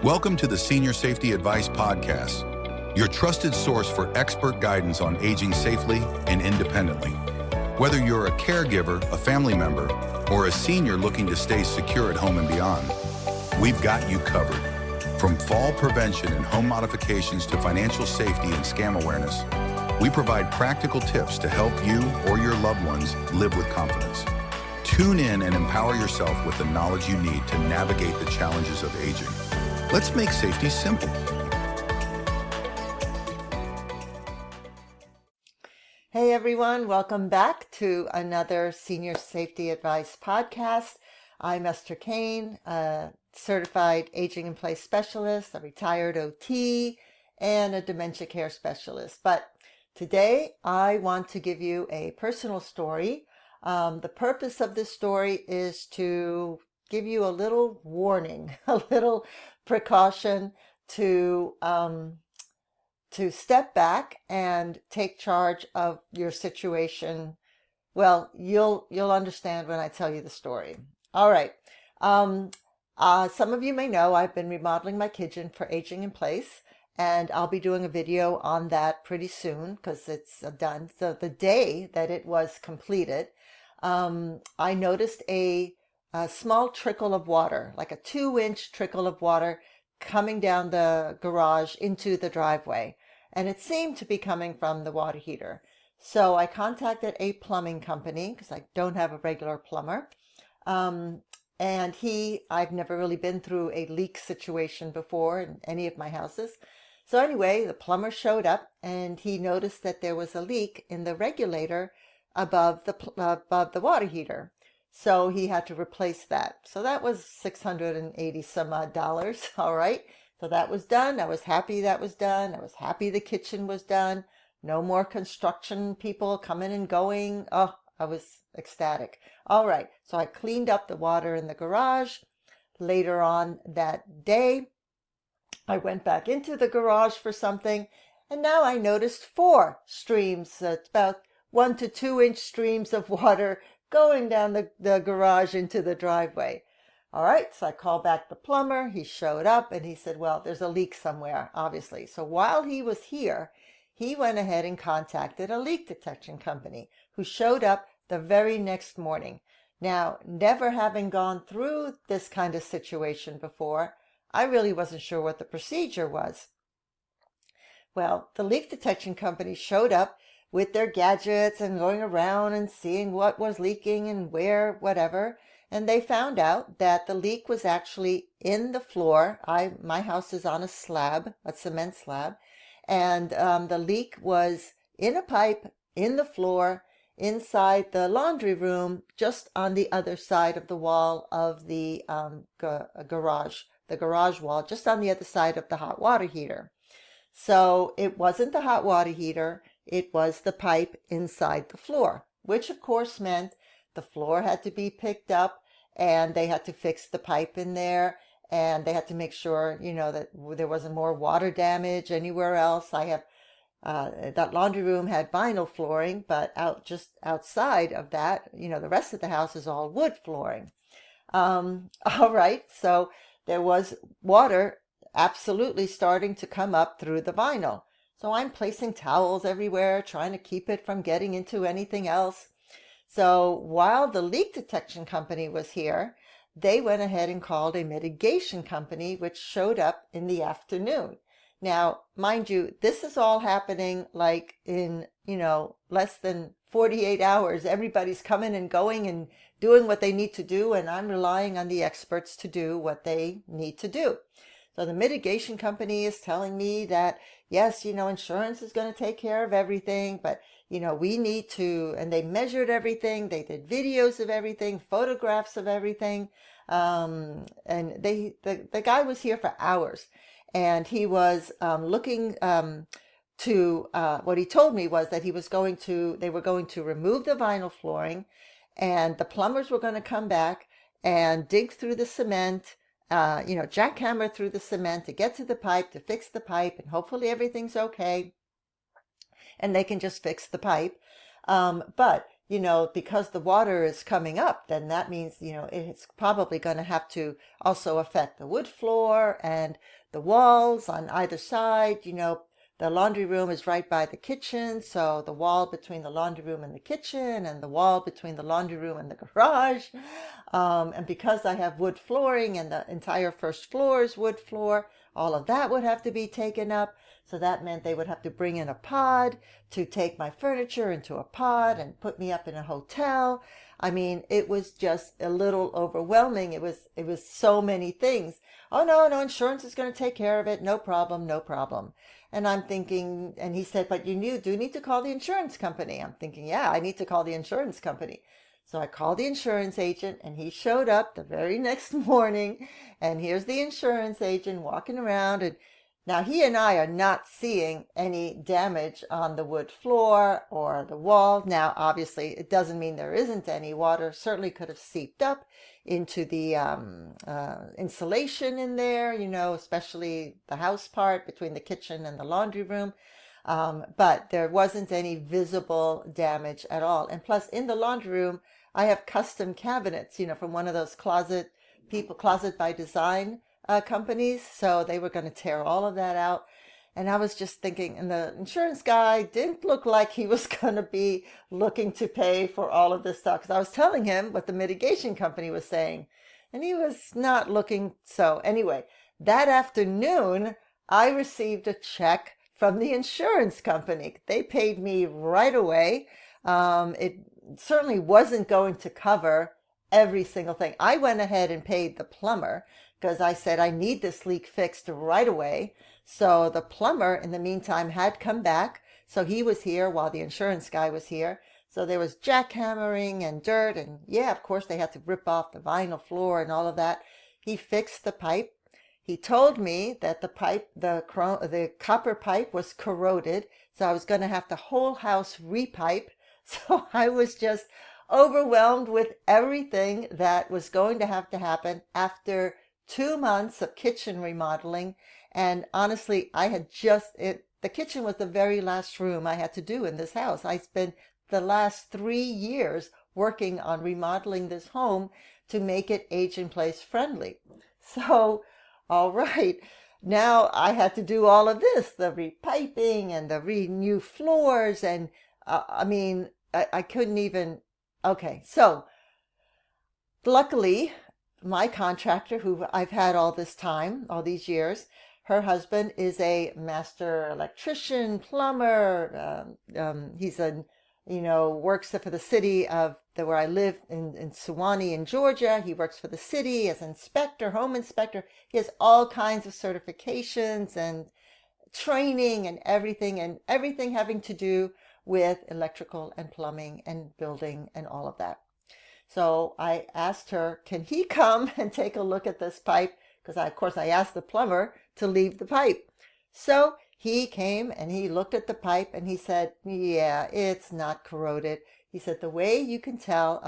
Welcome to the Senior Safety Advice Podcast, your trusted source for expert guidance on aging safely and independently. Whether you're a caregiver, a family member, or a senior looking to stay secure at home and beyond, we've got you covered. From fall prevention and home modifications to financial safety and scam awareness, we provide practical tips to help you or your loved ones live with confidence. Tune in and empower yourself with the knowledge you need to navigate the challenges of aging. Let's make safety simple. Hey everyone, welcome back to another Senior Safety Advice podcast. I'm Esther Kane, a certified aging in place specialist, a retired OT, and a dementia care specialist. But today I want to give you a personal story. The purpose of this story is to give you a little warning, a little precaution to step back and take charge of your situation. Well, you'll understand when I tell you the story. All right. Some of you may know I've been remodeling my kitchen for aging in place, and I'll be doing a video on that pretty soon because it's done. So the day that it was completed, I noticed a small trickle of water, like a 2-inch trickle of water coming down the garage into the driveway. And it seemed to be coming from the water heater. So I contacted a plumbing company because I don't have a regular plumber. And I've never really been through a leak situation before in any of my houses. So anyway, the plumber showed up and he noticed that there was a leak in the regulator above the water heater. So he had to replace that. So that was $680 some odd. All right. So that was done. I was happy that was done. I was happy the kitchen was done. No more construction people coming and going. Oh, I was ecstatic. All right. So I cleaned up the water in the garage. Later on that day, I went back into the garage for something. And now I noticed 4 streams, about 1 to 2 inch streams of water going down the garage into the driveway. All right, so I called back the plumber. He showed up and he said, well, there's a leak somewhere, obviously. So while he was here, he went ahead and contacted a leak detection company who showed up the very next morning. Now, never having gone through this kind of situation before, I really wasn't sure what the procedure was. Well, the leak detection company showed up with their gadgets and going around and seeing what was leaking and where, whatever. And they found out that the leak was actually in the floor. My house is on a slab, a cement slab. And the leak was in a pipe, in the floor, inside the laundry room, just on the other side of the wall of the garage wall, just on the other side of the hot water heater. So it wasn't the hot water heater. It was the pipe inside the floor, which of course meant the floor had to be picked up and they had to fix the pipe in there and they had to make sure, that there wasn't more water damage anywhere else. I have, that laundry room had vinyl flooring, but just outside of that, the rest of the house is all wood flooring. All right. So there was water absolutely starting to come up through the vinyl. So I'm placing towels everywhere, trying to keep it from getting into anything else. So while the leak detection company was here, they went ahead and called a mitigation company, which showed up in the afternoon. Now, mind you, this is all happening like in, less than 48 hours. Everybody's coming and going and doing what they need to do, and I'm relying on the experts to do what they need to do. So the mitigation company is telling me that, yes, insurance is going to take care of everything, but, we need to, and they measured everything. They did videos of everything, photographs of everything. And the guy was here for hours and he was looking to, what he told me was that they were going to remove the vinyl flooring and the plumbers were going to come back and dig through the cement, jackhammer through the cement to get to the pipe, to fix the pipe, and hopefully everything's okay and they can just fix the pipe. But because the water is coming up, then that means, it's probably going to have to also affect the wood floor and the walls on either side. The laundry room is right by the kitchen, so the wall between the laundry room and the kitchen and the wall between the laundry room and the garage. And because I have wood flooring and the entire first floor is wood floor, all of that would have to be taken up. So that meant they would have to bring in a pod to take my furniture into a pod and put me up in a hotel. I mean, it was just a little overwhelming. It was so many things. Oh, no, insurance is going to take care of it. No problem, no problem. And I'm thinking, and he said, but you do need to call the insurance company. I'm thinking, yeah, I need to call the insurance company. So I called the insurance agent, and he showed up the very next morning. And here's the insurance agent walking around, and now he and I are not seeing any damage on the wood floor or the wall. Now, obviously, it doesn't mean there isn't any. Water certainly could have seeped up into the insulation in there, especially the house part between the kitchen and the laundry room. But there wasn't any visible damage at all. And plus, in the laundry room, I have custom cabinets, from one of those closet by design companies. So they were going to tear all of that out. And I was just thinking, and the insurance guy didn't look like he was going to be looking to pay for all of this stuff. Because I was telling him what the mitigation company was saying, and he was not looking. So anyway, that afternoon, I received a check from the insurance company. They paid me right away. It certainly wasn't going to cover every single thing. I went ahead and paid the plumber because I said I need this leak fixed right away. So the plumber, in the meantime, had come back. So he was here while the insurance guy was here. So there was jackhammering and dirt. And yeah, of course, they had to rip off the vinyl floor and all of that. He fixed the pipe. He told me that the pipe, the copper pipe was corroded. So I was going to have the whole house repipe. So I was just overwhelmed with everything that was going to have to happen after 2 months of kitchen remodeling. And honestly, the kitchen was the very last room I had to do in this house. I spent the last 3 years working on remodeling this home to make it age-in-place friendly. So, all right, now I had to do all of this, the repiping and the new floors. And I couldn't even, okay. So luckily, my contractor, who I've had all this time, all these years, her husband is a master electrician, plumber. He's works for the city of where I live in Suwanee in Georgia. He works for the city as inspector, home inspector. He has all kinds of certifications and training and everything having to do with electrical and plumbing and building and all of that. So I asked her, can he come and take a look at this pipe? Because of course I asked the plumber to leave the pipe. So he came and he looked at the pipe and he said, yeah, it's not corroded. He said, the way you can tell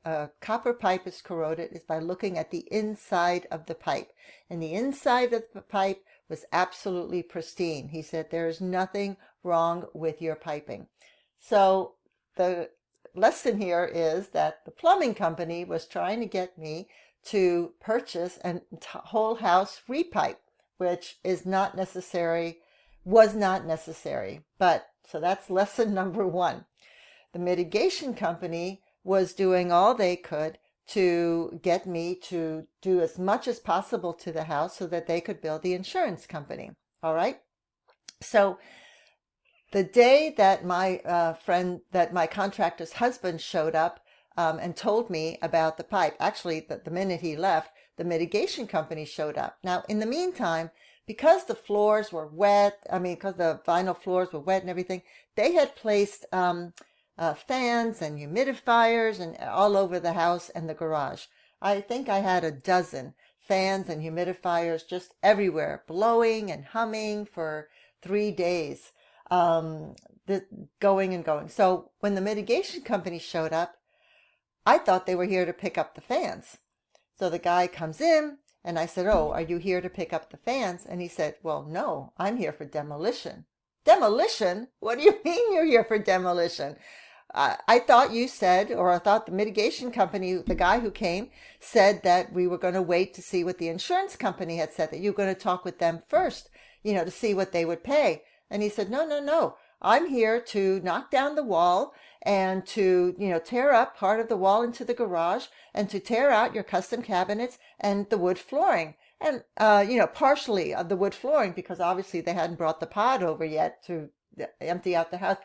a copper pipe is corroded is by looking at the inside of the pipe. And the inside of the pipe was absolutely pristine. He said, there is nothing wrong with your piping. So the lesson here is that the plumbing company was trying to get me to purchase a whole house repipe, which was not necessary. But so that's lesson number 1. The mitigation company was doing all they could to get me to do as much as possible to the house so that they could bill the insurance company. All right. So the day that my contractor's husband showed up and told me about the pipe, actually the minute he left, the mitigation company showed up. Now, in the meantime, because the floors were wet, because the vinyl floors were wet and everything, they had placed fans and humidifiers and all over the house and the garage. I think I had a dozen fans and humidifiers just everywhere, blowing and humming for 3 days. Going and going. So when the mitigation company showed up, I thought they were here to pick up the fans. So the guy comes in and I said, oh, are you here to pick up the fans? And he said, well, no, I'm here for demolition. Demolition? What do you mean you're here for demolition? I thought you said, or I thought the mitigation company, the guy who came, said that we were going to wait to see what the insurance company had said, that you were going to talk with them first, to see what they would pay. And he said, no, no, no. I'm here to knock down the wall and to, tear up part of the wall into the garage and to tear out your custom cabinets and the wood flooring. And, partially of the wood flooring, because obviously they hadn't brought the pod over yet to empty out the house.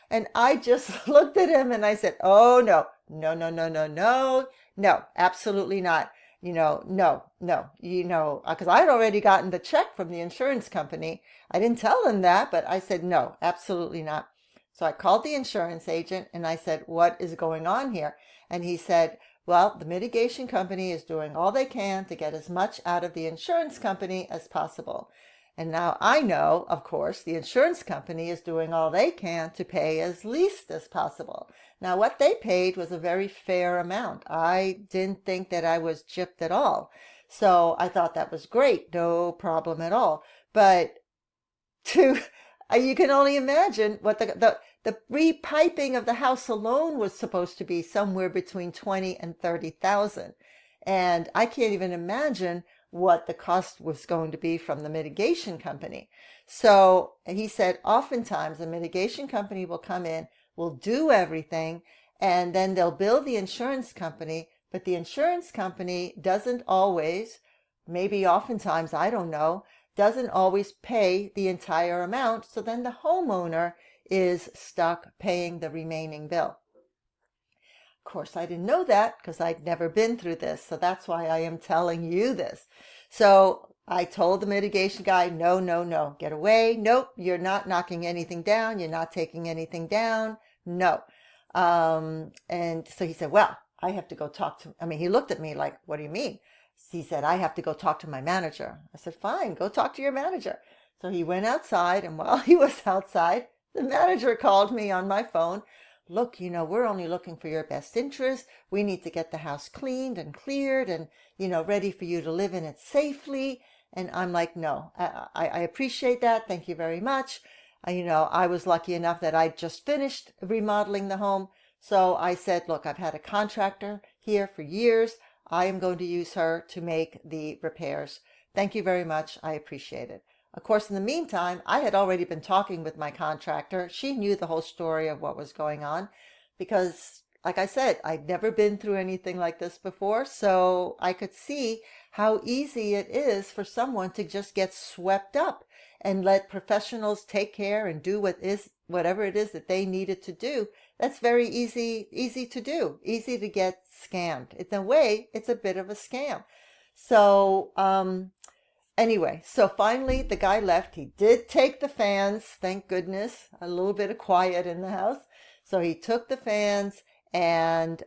And I just looked at him and I said, oh, no, no, no, no, no, no, no, absolutely not. No, because I had already gotten the check from the insurance company. I didn't tell them that, but I said, no, absolutely not. So I called the insurance agent and I said, what is going on here? And he said, well, the mitigation company is doing all they can to get as much out of the insurance company as possible. And now I know, of course, the insurance company is doing all they can to pay as least as possible. Now, what they paid was a very fair amount. I didn't think that I was gypped at all. So I thought that was great, no problem at all. But you can only imagine what the repiping of the house alone was supposed to be somewhere between 20 and 30,000. And I can't even imagine what the cost was going to be from the mitigation company. So he said, oftentimes the mitigation company will come in, will do everything, and then they'll bill the insurance company, but the insurance company doesn't always, maybe oftentimes, I don't know, doesn't always pay the entire amount. So then the homeowner is stuck paying the remaining bill. Of course, I didn't know that because I'd never been through this. So that's why I am telling you this. So I told the mitigation guy, no, no, no, get away. Nope, you're not knocking anything down. You're not taking anything down. No. And so he said, well, I have to go talk to, he looked at me like, what do you mean? He said, I have to go talk to my manager. I said, fine, go talk to your manager. So he went outside, and while he was outside, the manager called me on my phone. Look, we're only looking for your best interest. We need to get the house cleaned and cleared and, ready for you to live in it safely. And I'm like, no, I appreciate that. Thank you very much. I was lucky enough that I just finished remodeling the home. So I said, look, I've had a contractor here for years. I am going to use her to make the repairs. Thank you very much. I appreciate it. Of course, in the meantime, I had already been talking with my contractor. She knew the whole story of what was going on because, like I said, I'd never been through anything like this before. So I could see how easy it is for someone to just get swept up and let professionals take care and do whatever it is that they needed to do. That's very easy to do, easy to get scammed. In a way, it's a bit of a scam. So, anyway, so finally the guy left. He did take the fans, thank goodness, a little bit of quiet in the house. So he took the fans and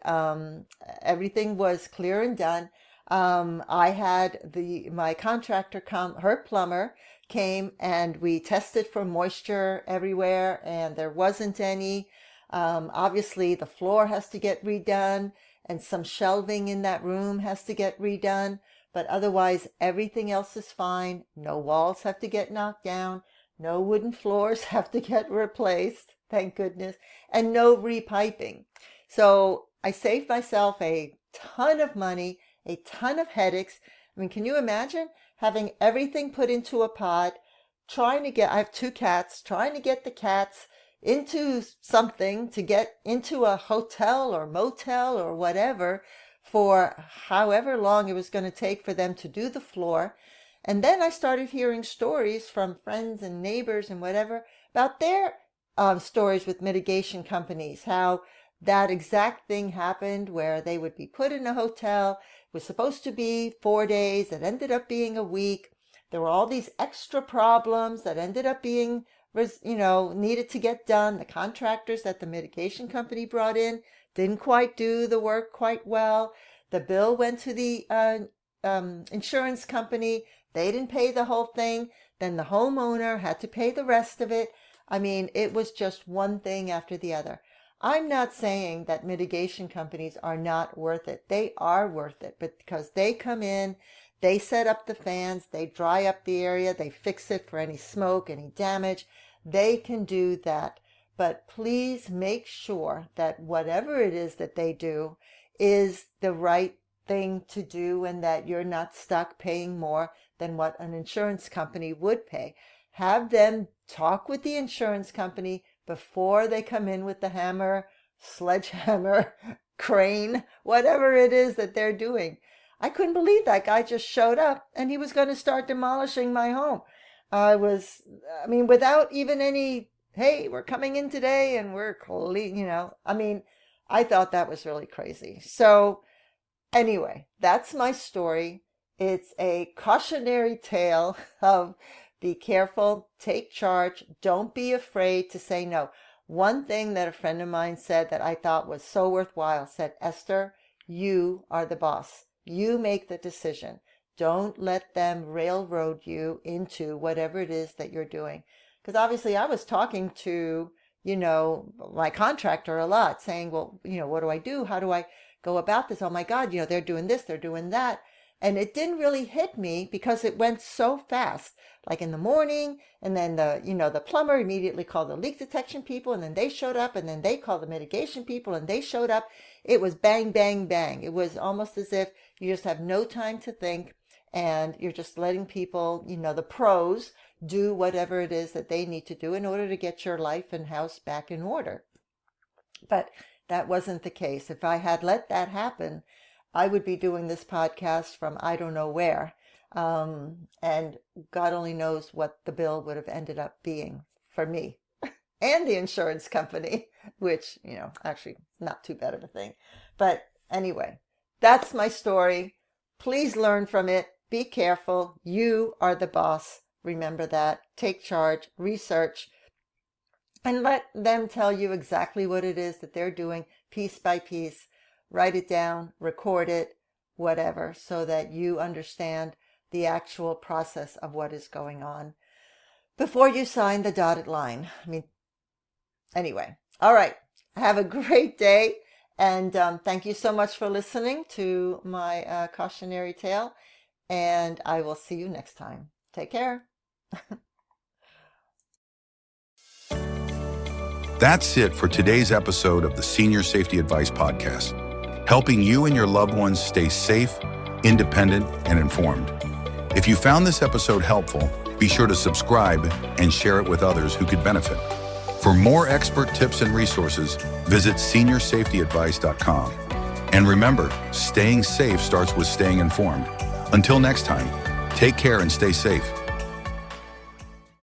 everything was clear and done. I had my contractor come, her plumber came, and we tested for moisture everywhere and there wasn't any. Obviously the floor has to get redone and some shelving in that room has to get redone. But otherwise, everything else is fine. No walls have to get knocked down. No wooden floors have to get replaced, thank goodness. And no repiping. So I saved myself a ton of money, a ton of headaches. Can you imagine having everything put into a pod, I have 2 cats, trying to get the cats into something to get into a hotel or motel or whatever for however long it was going to take for them to do the floor. And then I started hearing stories from friends and neighbors and whatever about their stories with mitigation companies, how that exact thing happened where they would be put in a hotel. It was supposed to be 4 days. It ended up being a week. There were all these extra problems that ended up being, needed to get done. The contractors that the mitigation company brought in didn't quite do the work quite well. The bill went to the insurance company. They didn't pay the whole thing. Then the homeowner had to pay the rest of it. It was just one thing after the other. I'm not saying that mitigation companies are not worth it. They are worth it, but because they come in, they set up the fans, they dry up the area, they fix it for any smoke, any damage. They can do that. but please make sure that whatever it is that they do is the right thing to do and that you're not stuck paying more than what an insurance company would pay. Have them talk with the insurance company before they come in with the hammer, sledgehammer, crane, whatever it is that they're doing. I couldn't believe that guy just showed up and he was going to start demolishing my home. Without even any, hey, we're coming in today and we're clean, I thought that was really crazy. So anyway, that's my story. It's a cautionary tale of be careful, take charge, don't be afraid to say no. One thing that a friend of mine said that I thought was so worthwhile said, Esther, you are the boss. You make the decision. Don't let them railroad you into whatever it is that you're doing. Because obviously I was talking to, my contractor a lot saying, well, what do I do? How do I go about this? Oh my God, they're doing this, they're doing that. And it didn't really hit me because it went so fast, like in the morning, and then the plumber immediately called the leak detection people, and then they showed up, and then they called the mitigation people, and they showed up. It was bang, bang, bang. It was almost as if you just have no time to think, and you're just letting people, the pros, do whatever it is that they need to do in order to get your life and house back in order. But that wasn't the case. If I had let that happen, I would be doing this podcast from I don't know where. And God only knows what the bill would have ended up being for me and the insurance company, which, actually not too bad of a thing. But anyway, that's my story. Please learn from it. Be careful. You are the boss. Remember that. Take charge, research, and let them tell you exactly what it is that they're doing piece by piece. Write it down, record it, whatever, so that you understand the actual process of what is going on before you sign the dotted line. Anyway, all right. Have a great day, and thank you so much for listening to my cautionary tale, and I will see you next time. Take care. That's it for today's episode of the Senior Safety Advice Podcast, helping you and your loved ones stay safe, independent, and informed. If you found this episode helpful, be sure to subscribe and share it with others who could benefit. For more expert tips and resources, visit seniorsafetyadvice.com. And remember, staying safe starts with staying informed. Until next time, take care and stay safe.